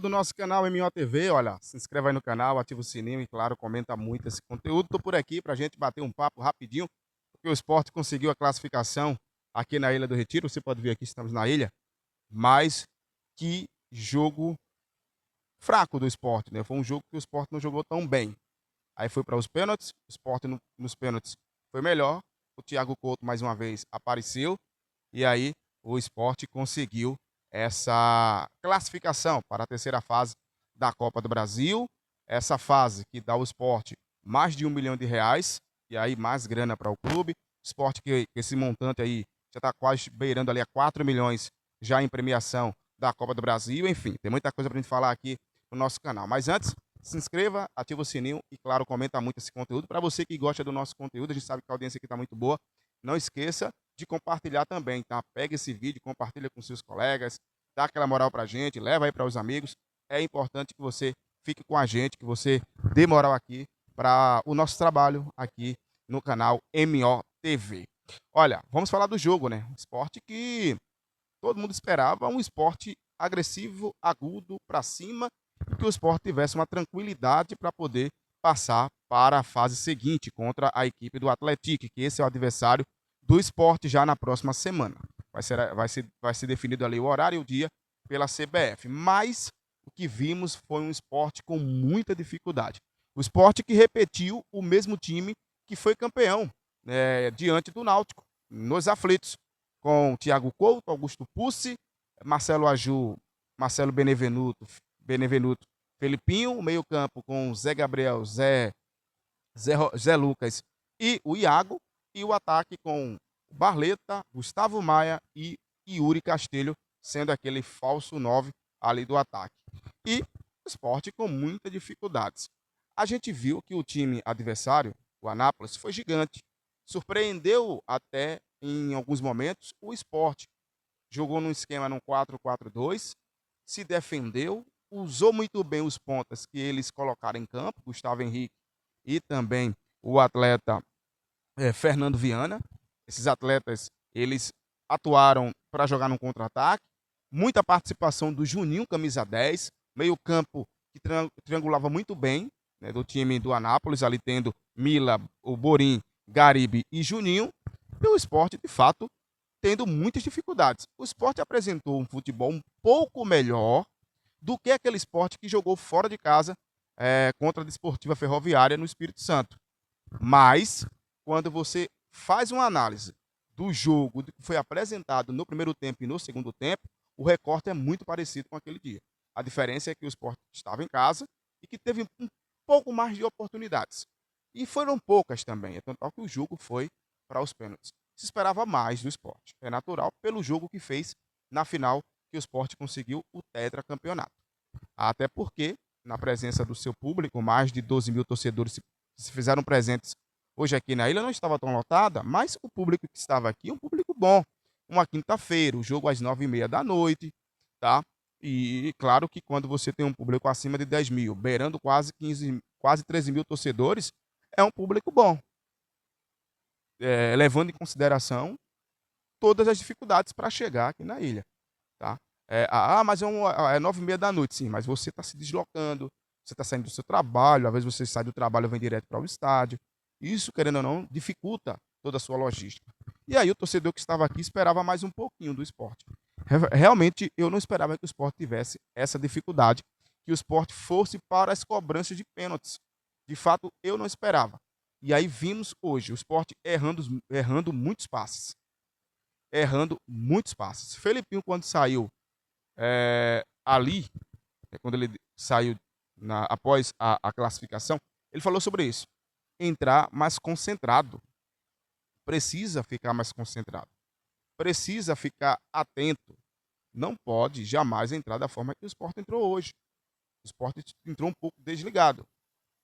Do nosso canal MOTV, olha, se inscreva aí no canal, ativa o sininho e, claro, comenta muito esse conteúdo. Tô por aqui pra gente bater um papo rapidinho, porque o Sport conseguiu a classificação aqui na Ilha do Retiro. Você pode ver aqui, estamos na ilha, mas que jogo fraco do Sport, né? Foi um jogo que o Sport não jogou tão bem. Aí foi para os pênaltis, o Sport nos pênaltis foi melhor. O Thiago Couto mais uma vez apareceu e aí o Sport conseguiu essa classificação para a terceira fase da Copa do Brasil. Essa fase que dá ao Sport mais de R$ 1 milhão e aí mais grana para o clube. Sport que esse montante aí já está quase beirando ali a 4 milhões já em premiação da Copa do Brasil. Enfim, tem muita coisa para a gente falar aqui no nosso canal. Mas antes, se inscreva, ativa o sininho e, claro, comenta muito esse conteúdo. Para você que gosta do nosso conteúdo, a gente sabe que a audiência aqui está muito boa. Não esqueça de compartilhar também, tá? Pega esse vídeo, compartilha com seus colegas, dá aquela moral pra gente, leva aí para os amigos. É importante que você fique com a gente, que você dê moral aqui para o nosso trabalho aqui no canal MOTV. Olha, vamos falar do jogo, né? Um esporte que todo mundo esperava, um esporte agressivo, agudo, para cima, e que o esporte tivesse uma tranquilidade para poder passar para a fase seguinte contra a equipe do Atlético, que esse é o adversário do esporte já na próxima semana. Vai ser definido ali o horário e o dia pela CBF. Mas o que vimos foi um esporte com muita dificuldade. O esporte que repetiu o mesmo time que foi campeão diante do Náutico, nos aflitos, com Thiago Couto, Augusto Pucci, Marcelo Aju, Marcelo Benevenuto, Felipinho, o meio-campo com Zé Gabriel, Zé Lucas e o Iago, e o ataque com Barleta, Gustavo Maia e Yuri Castilho, sendo aquele falso 9 ali do ataque. E o esporte com muitas dificuldades. A gente viu que o time adversário, o Anápolis, foi gigante. Surpreendeu até em alguns momentos o esporte. Jogou num esquema num 4-4-2, se defendeu, usou muito bem os pontas que eles colocaram em campo, Gustavo Henrique e também o atleta Fernando Viana. Esses atletas, eles atuaram para jogar no contra-ataque. Muita participação do Juninho, camisa 10, meio campo que triangulava muito bem, né, do time do Anápolis, ali tendo Mila, o Borim, Garibe e Juninho. E o esporte, de fato, tendo muitas dificuldades. O esporte apresentou um futebol um pouco melhor do que aquele esporte que jogou fora de casa contra a Desportiva Ferroviária no Espírito Santo. Mas, quando você faz uma análise do jogo que foi apresentado no primeiro tempo e no segundo tempo, o recorte é muito parecido com aquele dia. A diferença é que o esporte estava em casa e que teve um pouco mais de oportunidades. E foram poucas também, é tanto que o jogo foi para os pênaltis. Se esperava mais do esporte. É natural pelo jogo que fez na final que o esporte conseguiu o tetracampeonato. Até porque, na presença do seu público, mais de 12 mil torcedores se fizeram presentes hoje aqui na ilha. Não estava tão lotada, mas o público que estava aqui é um público bom. Uma quinta-feira, o jogo às 9h30 da noite, tá? E claro que quando você tem um público acima de 10 mil, beirando quase 15, quase 13 mil torcedores, é um público bom. Levando em consideração todas as dificuldades para chegar aqui na ilha, tá? Mas é 9h30 da noite, sim, mas você está se deslocando, você está saindo do seu trabalho, às vezes você sai do trabalho e vem direto para o estádio. Isso, querendo ou não, dificulta toda a sua logística. E aí o torcedor que estava aqui esperava mais um pouquinho do esporte. Realmente, eu não esperava que o esporte tivesse essa dificuldade, que o esporte fosse para as cobranças de pênaltis. De fato, eu não esperava. E aí vimos hoje o esporte errando muitos passes. Errando muitos passes. Felipinho, quando saiu ali, quando ele saiu após a classificação, ele falou sobre isso. Entrar mais concentrado. Precisa ficar mais concentrado. Precisa ficar atento. Não pode jamais entrar da forma que o Sport entrou hoje. O Sport entrou um pouco desligado.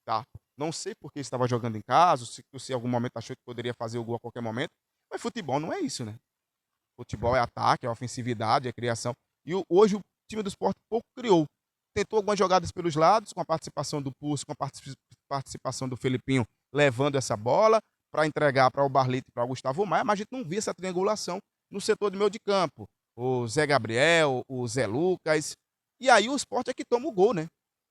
Tá? Não sei porque estava jogando em casa, se em algum momento achou que poderia fazer o gol a qualquer momento. Mas futebol não é isso, né? Futebol é ataque, é ofensividade, é criação. E hoje o time do Sport pouco criou. Tentou algumas jogadas pelos lados, com a participação do Pulso, com a participação do Felipinho, levando essa bola para entregar para o Barlito e para o Gustavo Maia, mas a gente não via essa triangulação no setor do meio de campo. O Zé Gabriel, o Zé Lucas. E aí o Sport é que toma o gol, né?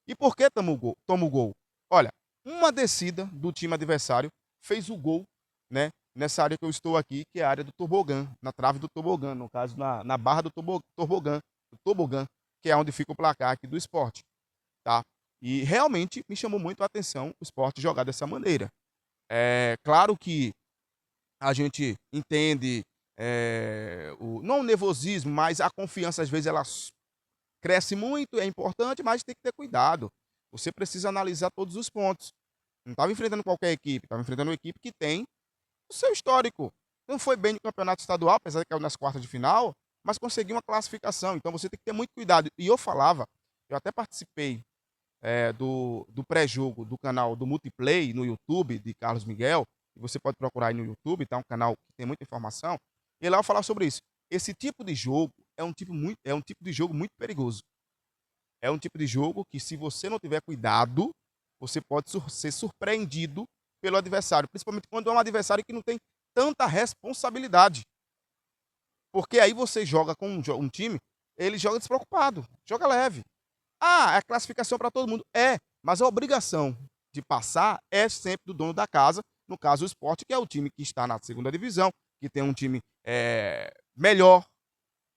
E por que toma o gol? Olha, uma descida do time adversário fez o gol, né? Nessa área que eu estou aqui, que é a área do tobogã, na trave do tobogã, no caso, na barra do tobogã, que é onde fica o placar aqui do Sport, tá? E realmente me chamou muito a atenção o Sport jogar dessa maneira. É claro que a gente entende não o nervosismo, mas a confiança às vezes ela cresce muito, é importante, mas tem que ter cuidado. Você precisa analisar todos os pontos. Não estava enfrentando qualquer equipe, estava enfrentando uma equipe que tem o seu histórico. Não foi bem no campeonato estadual, apesar de que caiu nas quartas de final, mas conseguiu uma classificação. Então você tem que ter muito cuidado. E eu falava, eu até participei do pré-jogo do canal do Multiplay no YouTube de Carlos Miguel. E você pode procurar aí no YouTube, tá? Um canal que tem muita informação. E lá eu falar sobre isso. Esse tipo de jogo é um tipo de jogo muito perigoso. É um tipo de jogo que, se você não tiver cuidado, você pode ser surpreendido pelo adversário, principalmente quando é um adversário que não tem tanta responsabilidade. Porque aí você joga com um time, ele joga despreocupado, joga leve. Ah, é classificação para todo mundo. É, mas a obrigação de passar é sempre do dono da casa, no caso o Sport, que é o time que está na segunda divisão, que tem um time melhor,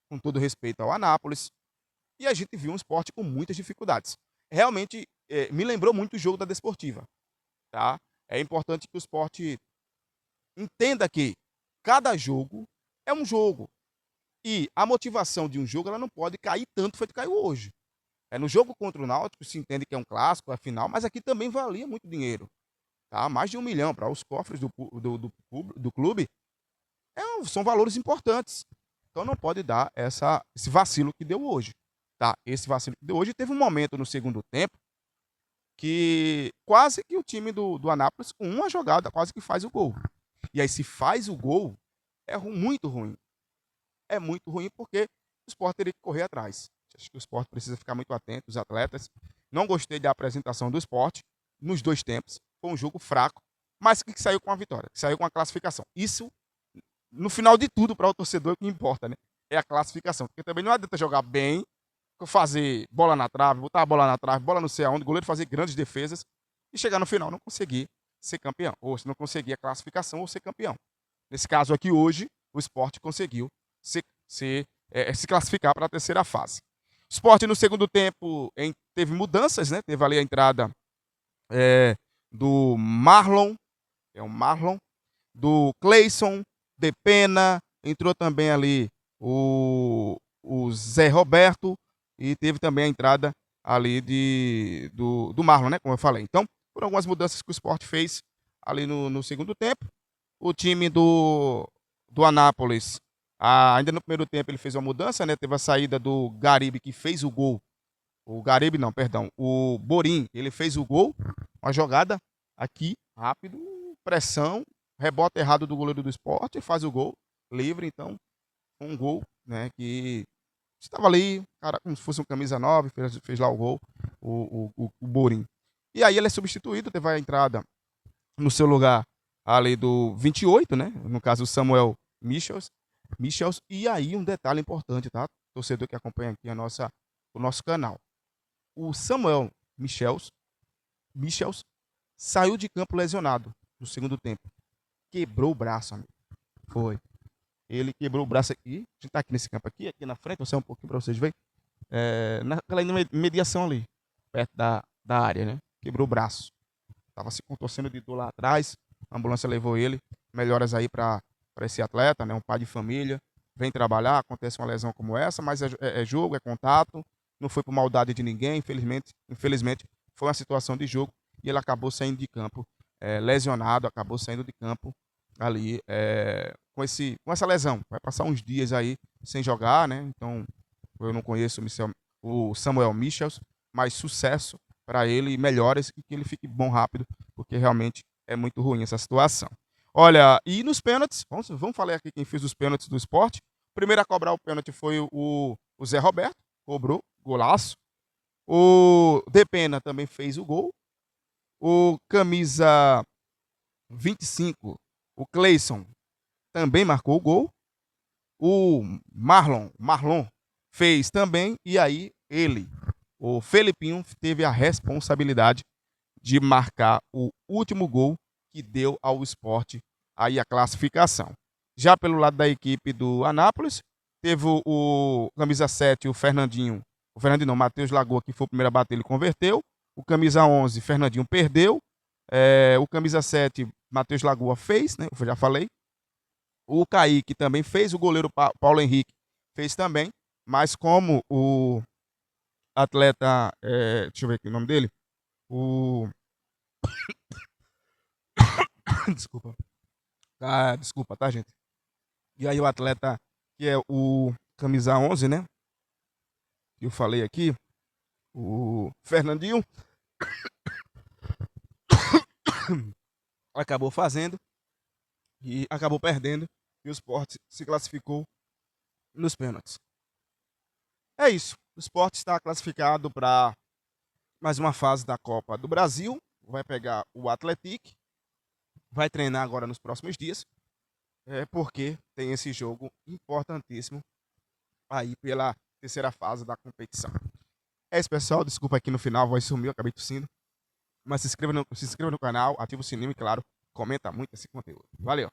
com todo respeito ao Anápolis, e a gente viu um esporte com muitas dificuldades. Realmente me lembrou muito o jogo da Desportiva. Tá? É importante que o esporte entenda que cada jogo é um jogo. E a motivação de um jogo ela não pode cair tanto feito caiu hoje. No jogo contra o Náutico se entende que é um clássico, é final, mas aqui também valia muito dinheiro. Tá? Mais de 1 milhão para os cofres do clube. São valores importantes. Então não pode dar esse vacilo que deu hoje. Tá? Esse vacilo que deu hoje teve um momento no segundo tempo que quase que o time do Anápolis, com uma jogada, quase que faz o gol. E aí, se faz o gol, muito ruim. É muito ruim porque o Sport teria que correr atrás. Acho que o Sport precisa ficar muito atento, os atletas. Não gostei da apresentação do Sport nos dois tempos. Foi um jogo fraco, mas que saiu com a vitória, que saiu com a classificação. Isso, no final de tudo, para o torcedor, o que importa, né? É a classificação. Porque também não adianta jogar bem, fazer bola na trave, botar a bola na trave, bola não sei aonde, o goleiro fazer grandes defesas e chegar no final não conseguir ser campeão. Ou se não conseguir a classificação ou ser campeão. Nesse caso aqui hoje, o Sport conseguiu se classificar para a terceira fase. O Sport no segundo tempo teve mudanças, né? Teve ali a entrada do Marlon, do Cleison, de Pena, entrou também ali o Zé Roberto e teve também a entrada ali do Marlon, né? Como eu falei. Então, por algumas mudanças que o Sport fez ali no segundo tempo, o time do Anápolis, ainda no primeiro tempo ele fez uma mudança, né? Teve a saída do Garibe que fez o gol. O Garibe não, perdão. O Borim, ele fez o gol. Uma jogada aqui, rápido, pressão, rebote errado do goleiro do Sport, faz o gol, livre, então, um gol, né, que estava ali, cara, como se fosse um camisa 9, fez lá o gol, o Borim. E aí ele é substituído, teve a entrada no seu lugar ali do 28, né, no caso o Samuel Michels, e aí um detalhe importante, tá, torcedor que acompanha aqui o nosso canal. O Samuel Michels saiu de campo lesionado no segundo tempo. Quebrou o braço, amigo. Foi. Ele quebrou o braço aqui. A gente tá aqui nesse campo aqui na frente, vou sair um pouquinho para vocês verem. Naquela mediação ali, perto da área, né? Quebrou o braço. Tava se contorcendo de dor lá atrás. A ambulância levou ele. Melhoras aí para esse atleta, né? Um pai de família. Vem trabalhar, acontece uma lesão como essa, mas é jogo, é contato. Não foi por maldade de ninguém, infelizmente foi uma situação de jogo e ele acabou saindo de campo lesionado, acabou saindo de campo ali com essa lesão. Vai passar uns dias aí sem jogar, né? Então eu não conheço o Samuel Michels, mas sucesso para ele e melhoras e que ele fique bom rápido, porque realmente é muito ruim essa situação. Olha, e nos pênaltis, vamos falar aqui quem fez os pênaltis do Sport. O primeiro a cobrar o pênalti foi o Zé Roberto, cobrou, golaço. O Depena também fez o gol. O camisa 25, o Cleison, também marcou o gol. O Marlon fez também. E aí ele, o Felipinho teve a responsabilidade de marcar o último gol que deu ao Sport aí a classificação. Já pelo lado da equipe do Anápolis, teve o camisa 7, o Fernandinho não, Matheus Lagoa, que foi o primeiro a bater, ele converteu. O camisa 11, Fernandinho, perdeu. O camisa 7, Matheus Lagoa, fez, né? Eu já falei. O Kaique também fez, o goleiro Paulo Henrique fez também. Mas como o atleta, deixa eu ver aqui o nome dele. Desculpa. Desculpa, tá, gente? E aí o atleta, que é o camisa 11, né? Que eu falei aqui, o Fernandinho, acabou fazendo e acabou perdendo. E o Sport se classificou nos pênaltis. É isso. O Sport está classificado para mais uma fase da Copa do Brasil. Vai pegar o Atlético. Vai treinar agora nos próximos dias. Porque tem esse jogo importantíssimo aí pela terceira fase da competição. É isso, pessoal. Desculpa aqui no final, a voz sumiu, acabei tossindo. Mas se inscreva no canal, ativa o sininho e, claro, comenta muito esse conteúdo. Valeu!